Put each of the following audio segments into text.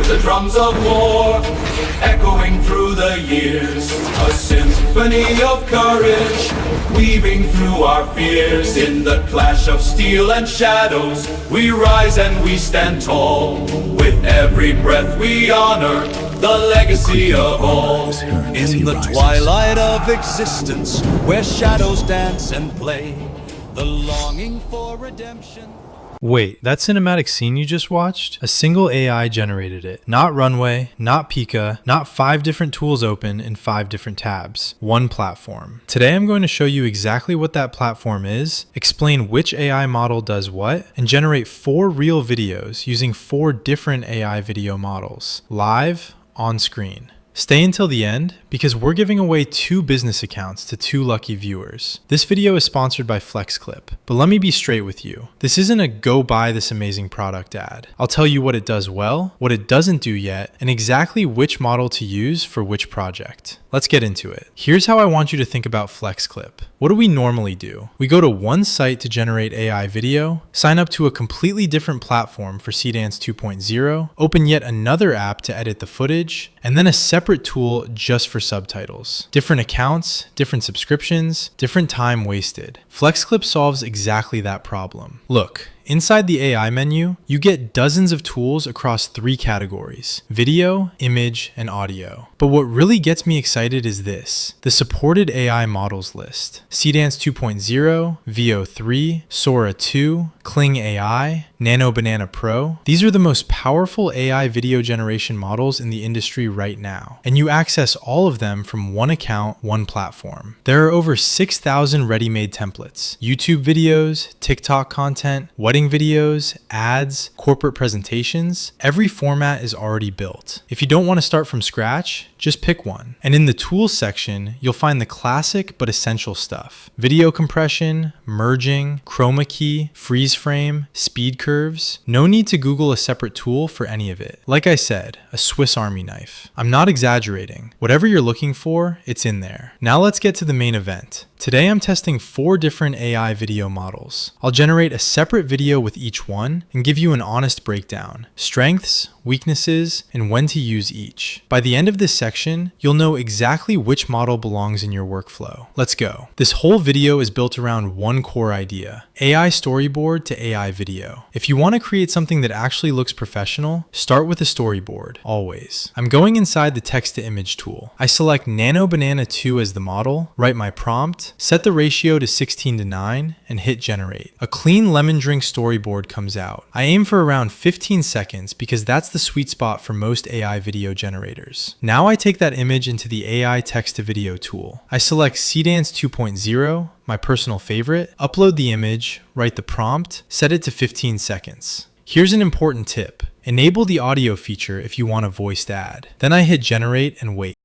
the drums of war, echoing through the years, a symphony of courage, weaving through our fears. In the clash of steel and shadows, we rise and we stand tall. With every breath we honor the legacy of all. In the twilight of existence, where shadows dance and play, the longing for redemption. Wait, that cinematic scene you just watched? A single AI generated it. Not Runway, not Pika, not 5 different tools open in 5 different tabs. One platform. Today I'm going to show you exactly what that platform is, explain which AI model does what, and generate 4 real videos using 4 different AI video models, live, on screen. Stay until the end because we're giving away 2 business accounts to 2 lucky viewers. This video is sponsored by FlexClip, but let me be straight with you. This isn't a go buy this amazing product ad. I'll tell you what it does well, what it doesn't do yet, and exactly which model to use for which project. Let's get into it. Here's how I want you to think about FlexClip. What do we normally do? We go to one site to generate AI video, sign up to a completely different platform for Seedance 2.0, open yet another app to edit the footage, and then a separate tool just for subtitles. Different accounts, different subscriptions, different time wasted. FlexClip solves exactly that problem. Look, inside the AI menu, you get dozens of tools across 3 categories: video, image, and audio. But what really gets me excited is this, the supported AI models list. Seedance 2.0, Veo 3, Sora 2, Kling AI, Nano Banana Pro. These are the most powerful AI video generation models in the industry right now. And you access all of them from one account, one platform. There are over 6,000 ready-made templates, YouTube videos, TikTok content, wedding videos, ads, corporate presentations. Every format is already built. If you don't want to start from scratch, just pick one. And in the tools section, you'll find the classic but essential stuff. Video compression, merging, chroma key, freeze frame, speed curves. No need to Google a separate tool for any of it. Like I said, a Swiss Army knife. I'm not exaggerating. Whatever you're looking for, it's in there. Now let's get to the main event. Today I'm testing 4 different AI video models. I'll generate a separate video with each one and give you an honest breakdown, strengths, weaknesses, and when to use each. By the end of this section, you'll know exactly which model belongs in your workflow. Let's go. This whole video is built around one core idea: AI storyboard to AI video. If you want to create something that actually looks professional, start with a storyboard, always. I'm going inside the text to image tool. I select Nano Banana 2 as the model, write my prompt, set the ratio to 16:9, and hit generate. A clean lemon drink storyboard comes out. I aim for around 15 seconds because that's the sweet spot for most AI video generators. Now I take that image into the AI text to video tool. I select Seedance 2.0, my personal favorite, upload the image, write the prompt, set it to 15 seconds. Here's an important tip. Enable the audio feature if you want a voiced ad. Then I hit generate and wait.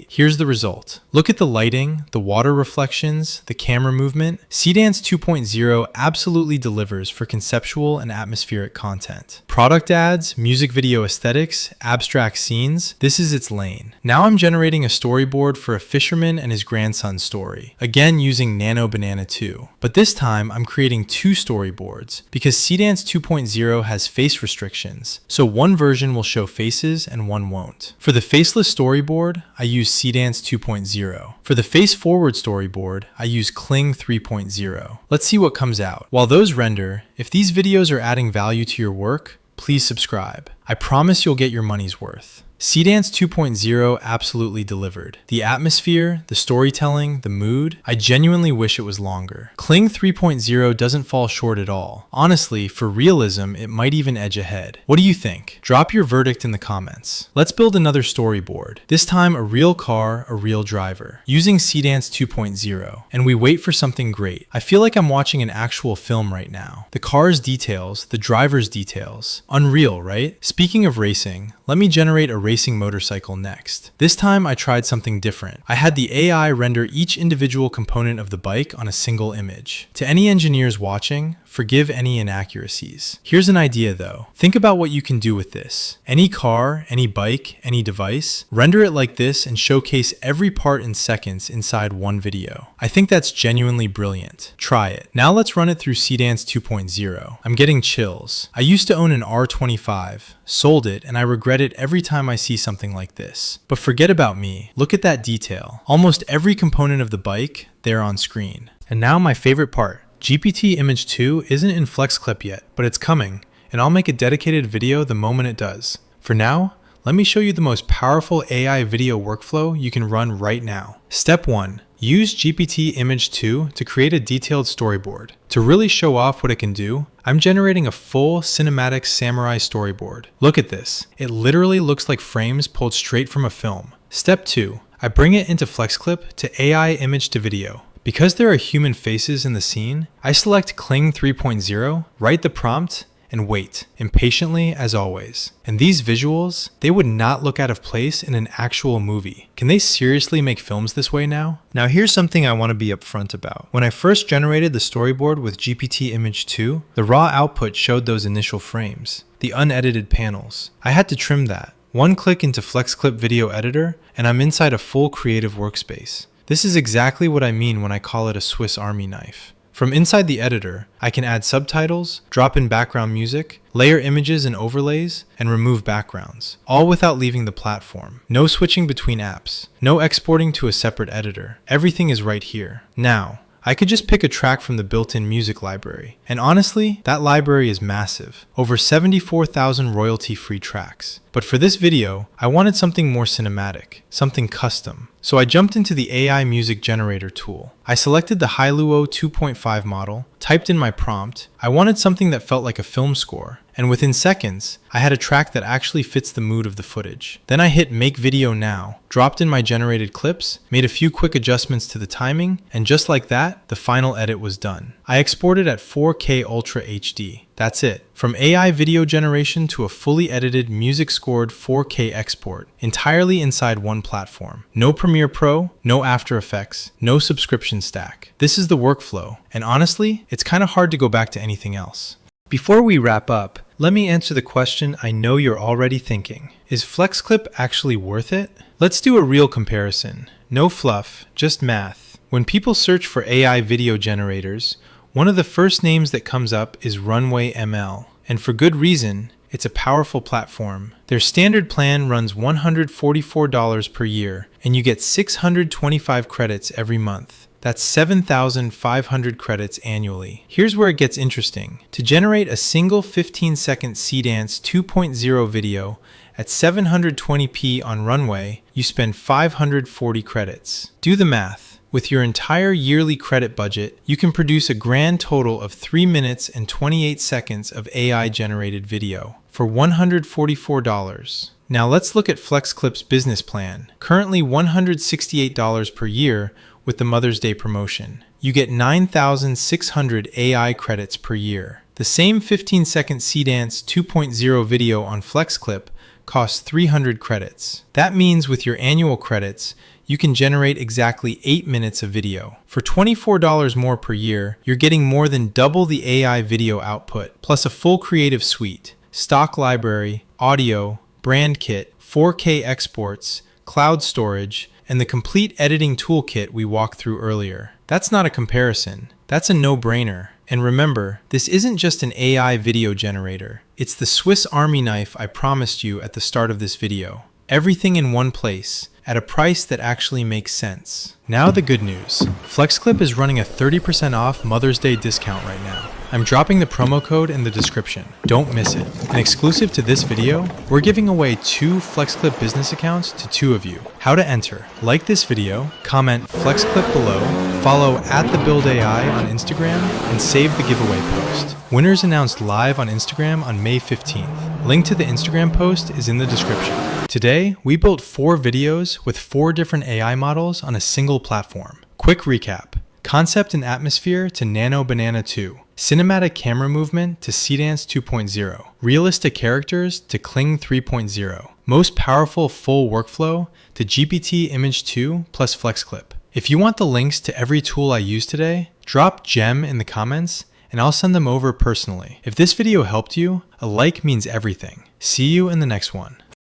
Here's the result. Look at the lighting, the water reflections, the camera movement. Seedance 2.0 absolutely delivers for conceptual and atmospheric content. Product ads, music video aesthetics, abstract scenes, this is its lane. Now I'm generating a storyboard for a fisherman and his grandson's story, again using Nano Banana 2. But this time I'm creating 2 storyboards because Seedance 2.0 has face restrictions, so one version will show faces and one won't. For the faceless storyboard, I use Seedance 2.0. For the face-forward storyboard, I use Kling 3.0. Let's see what comes out. While those render, if these videos are adding value to your work, please subscribe. I promise you'll get your money's worth. Seedance 2.0 absolutely delivered. The atmosphere, the storytelling, the mood, I genuinely wish it was longer. Kling 3.0 doesn't fall short at all. Honestly, for realism, it might even edge ahead. What do you think? Drop your verdict in the comments. Let's build another storyboard. This time a real car, a real driver, using Seedance 2.0. And we wait for something great. I feel like I'm watching an actual film right now. The car's details, the driver's details. Unreal, right? Speaking of racing, let me generate a racing motorcycle next. This time I tried something different. I had the AI render each individual component of the bike on a single image. To any engineers watching, forgive any inaccuracies. Here's an idea though. Think about what you can do with this. Any car, any bike, any device, render it like this and showcase every part in seconds inside one video. I think that's genuinely brilliant. Try it. Now let's run it through Seedance 2.0. I'm getting chills. I used to own an R25, sold it, and I regret it every time I see something like this. But forget about me. Look at that detail. Almost every component of the bike there on screen. And now my favorite part. GPT Image 2 isn't in FlexClip yet, but it's coming, and I'll make a dedicated video the moment it does. For now, let me show you the most powerful AI video workflow you can run right now. Step 1. Use GPT Image 2 to create a detailed storyboard. To really show off what it can do, I'm generating a full cinematic samurai storyboard. Look at this. It literally looks like frames pulled straight from a film. Step 2. I bring it into FlexClip to AI image to video. Because there are human faces in the scene, I select Kling 3.0, write the prompt, and wait, impatiently as always. And these visuals, they would not look out of place in an actual movie. Can they seriously make films this way now? Now here's something I want to be upfront about. When I first generated the storyboard with GPT Image 2, the raw output showed those initial frames, the unedited panels. I had to trim that. One click into FlexClip Video Editor, and I'm inside a full creative workspace. This is exactly what I mean when I call it a Swiss Army knife. From inside the editor, I can add subtitles, drop in background music, layer images and overlays, and remove backgrounds, all without leaving the platform. No switching between apps, no exporting to a separate editor. Everything is right here. Now, I could just pick a track from the built-in music library. And honestly, that library is massive. Over 74,000 royalty-free tracks. But for this video, I wanted something more cinematic, something custom. So I jumped into the AI music generator tool. I selected the Hailuo 2.5 model, typed in my prompt. I wanted something that felt like a film score. And within seconds, I had a track that actually fits the mood of the footage. Then I hit Make Video Now, dropped in my generated clips, made a few quick adjustments to the timing, and just like that, the final edit was done. I exported at 4K Ultra HD. That's it. From AI video generation to a fully edited, music-scored 4K export, entirely inside one platform. No Premiere Pro, no After Effects, no subscription stack. This is the workflow, and honestly, it's kind of hard to go back to anything else. Before we wrap up, let me answer the question I know you're already thinking. Is FlexClip actually worth it? Let's do a real comparison. No fluff, just math. When people search for AI video generators, one of the first names that comes up is RunwayML. And for good reason, it's a powerful platform. Their standard plan runs $144 per year, and you get 625 credits every month. That's 7,500 credits annually. Here's where it gets interesting. To generate a single 15-second Seedance 2.0 video at 720p on Runway, you spend 540 credits. Do the math. With your entire yearly credit budget, you can produce a grand total of 3 minutes and 28 seconds of AI-generated video for $144. Now let's look at FlexClip's business plan. Currently $168 per year with the Mother's Day promotion. You get 9,600 AI credits per year. The same 15-second Seedance 2.0 video on FlexClip costs 300 credits. That means with your annual credits, you can generate exactly 8 minutes of video. For $24 more per year, you're getting more than double the AI video output, plus a full creative suite, stock library, audio, brand kit, 4K exports, cloud storage, and the complete editing toolkit we walked through earlier. That's not a comparison. That's a no-brainer. And remember, this isn't just an AI video generator. It's the Swiss Army knife I promised you at the start of this video. Everything in one place, at a price that actually makes sense. Now the good news. FlexClip is running a 30% off Mother's Day discount right now. I'm dropping the promo code in the description. Don't miss it. And exclusive to this video, we're giving away 2 FlexClip business accounts to 2 of you. How to enter. Like this video, comment FlexClip below, follow @TheBuildAI on Instagram, and save the giveaway post. Winners announced live on Instagram on May 15th. Link to the Instagram post is in the description. Today, we built 4 videos with 4 different AI models on a single platform. Quick recap. Concept and atmosphere to Nano Banana 2. Cinematic camera movement to Seedance 2.0. Realistic characters to Kling 3.0. Most powerful full workflow to GPT Image 2 plus FlexClip. If you want the links to every tool I used today, drop GEM in the comments and I'll send them over personally. If this video helped you, a like means everything. See you in the next one.